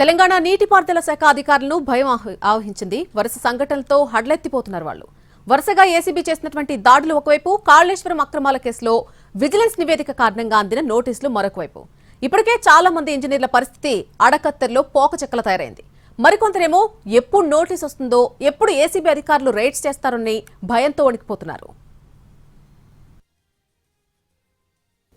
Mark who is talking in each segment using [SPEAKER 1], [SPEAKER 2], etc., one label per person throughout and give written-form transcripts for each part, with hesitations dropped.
[SPEAKER 1] తెలంగాణ నీటిపారుదల శాఖ అధికారులను భయం ఆవహించింది. వరుస సంఘటనలతో హడలెత్తిపోతున్నారు వాళ్ళు. వరుసగా ఏసీబీ చేసినటువంటి దాడులు ఒకవైపు, కాళేశ్వరం అక్రమాల కేసులో విజిలెన్స్ నివేదిక కారణంగా అందిన నోటీసులు మరొకవైపు. ఇప్పటికే చాలా మంది ఇంజనీర్ల పరిస్థితి అడకత్తెరలో పోకచెక్కల తయారైంది. మరికొందరేమో ఎప్పుడు నోటీస్ వస్తుందో, ఎప్పుడు ఏసీబీ అధికారులు రైడ్స్ చేస్తారని భయంతో వణికిపోతున్నారు.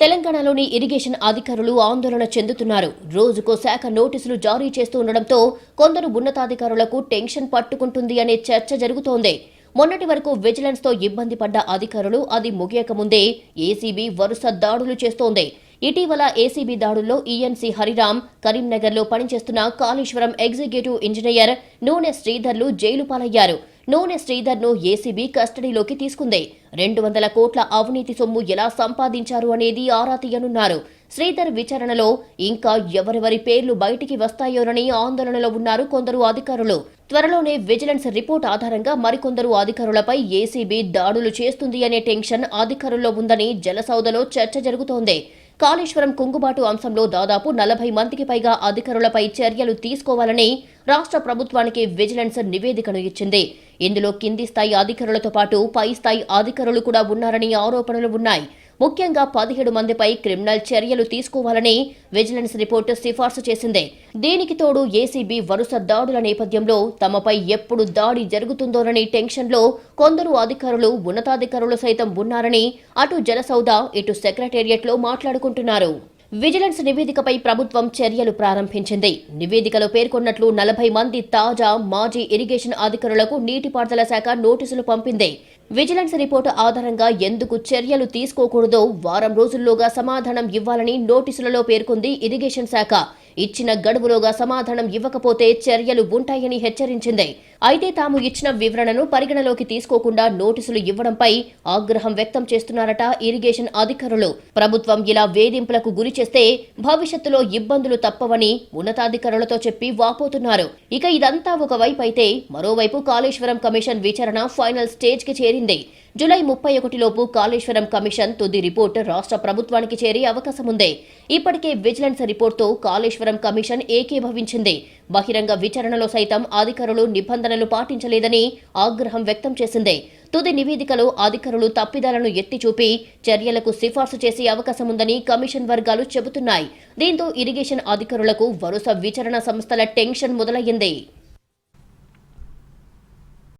[SPEAKER 2] తెలంగాణలోని ఇరిగేషన్ అధికారులు ఆందోళన చెందుతున్నారు. రోజుకో శాఖ నోటీసులు జారీ చేస్తూ ఉండడంతో కొందరు ఉన్నతాధికారులకు టెన్షన్ పట్టుకుంటుంది అనే చర్చ జరుగుతోంది. మొన్నటి వరకు విజిలెన్స్ తో ఇబ్బంది పడ్డ అధికారులు అది ముగియకముందే ఏసీబీ వరుస దాడులు చేస్తోంది. ఇటీవల ఏసీబీ దాడుల్లో ఈఎన్సీ హరిరామ్, కరీంనగర్లో పనిచేస్తున్న కాళేశ్వరం ఎగ్జిక్యూటివ్ ఇంజనీర్ నూనె శ్రీధర్లు జైలు పాలయ్యారు. నూనె శ్రీధర్ను ఏసీబీ కస్టడీలోకి తీసుకుంది. 200 కోట్ల అవినీతి సొమ్ము ఎలా సంపాదించారు అనేది ఆరా తీయనున్నారు. శ్రీధర్ విచారణలో ఇంకా ఎవరెవరి పేర్లు బయటికి వస్తాయోనని ఆందోళనలో ఉన్నారు కొందరు అధికారులు. త్వరలోనే విజిలెన్స్ రిపోర్ట్ ఆధారంగా మరికొందరు అధికారులపై ఏసీబీ దాడులు చేస్తుంది అనే టెన్షన్ అధికారుల్లో ఉందని జలసౌదలో చర్చ జరుగుతోంది. కాళేశ్వరం కుంగుబాటు అంశంలో దాదాపు 40 మందికి పైగా అధికారులపై చర్యలు తీసుకోవాలని రాష్ట్ర ప్రభుత్వానికి విజిలెన్స్ నివేదికను ఇచ్చింది. ఇందులో కింది స్థాయి అధికారులతో పాటు పై స్థాయి అధికారులు కూడా ఉన్నారని ఆరోపణలు ఉన్నాయి. ముఖ్యంగా 17 మందిపై క్రిమినల్ చర్యలు తీసుకోవాలని విజిలెన్స్ రిపోర్టు సిఫార్సు చేసింది. దీనికి తోడు ఏసీబీ వరుస దాడుల నేపథ్యంలో తమపై ఎప్పుడు దాడి జరుగుతుందోనని టెన్షన్లో కొందరు అధికారులు, ఉన్నతాధికారులు సైతం ఉన్నారని అటు జలసౌద, ఇటు సెక్రటేరియట్లో మాట్లాడుకుంటున్నారు. విజిలెన్స్ నివేదికపై ప్రభుత్వం చర్యలు ప్రారంభించింది. నివేదికలో పేర్కొన్నట్లు 40 మంది తాజా, మాజీ ఇరిగేషన్ అధికారులకు నీటిపారుదల శాఖ నోటీసులు పంపింది. విజిలెన్స్ రిపోర్టు ఆధారంగా ఎందుకు చర్యలు తీసుకోకూడదో వారం రోజుల్లోగా సమాధానం ఇవ్వాలని నోటీసులలో పేర్కొంది ఇరిగేషన్ శాఖ. ఇచ్చిన గడువులోగా సమాధానం ఇవ్వకపోతే చర్యలు ఉంటాయని హెచ్చరించింది. అయితే తాము ఇచ్చిన వివరణను పరిగణలోకి తీసుకోకుండా నోటీసులు ఇవ్వడంపై ఆగ్రహం వ్యక్తం చేస్తున్నారట ఇరిగేషన్ అధికారులు. ప్రభుత్వం ఇలా వేధింపులకు గురి చేస్తే భవిష్యత్తులో ఇబ్బందులు తప్పవని ఉన్నతాధికారులతో చెప్పి వాపోతున్నారు. ఇక ఇదంతా ఒకవైపు అయితే, మరోవైపు కాళేశ్వరం కమిషన్ విచారణ ఫైనల్ స్టేజ్ కి చేరింది. జూలై 31 లోపు కాళేశ్వరం కమిషన్ తుది రిపోర్టు రాష్ట్ర ప్రభుత్వానికి చేరే అవకాశం ఉంది. ఇప్పటికే విజిలెన్స్ రిపోర్టుతో కాళేశ్వరం కమిషన్ ఏకీభవించింది. బహిరంగ విచారణలో సైతం అధికారులు నిబంధనలు పాటించలేదని ఆగ్రహం వ్యక్తం చేసింది. తుది నివేదికలో అధికారులు తప్పిదాలను ఎత్తిచూపి చర్యలకు సిఫార్సు చేసే అవకాశం ఉందని కమిషన్ వర్గాలు చెబుతున్నాయి. దీంతో ఇరిగేషన్ అధికారులకు వరుస విచారణ సంస్థల టెన్షన్ మొదలయ్యింది.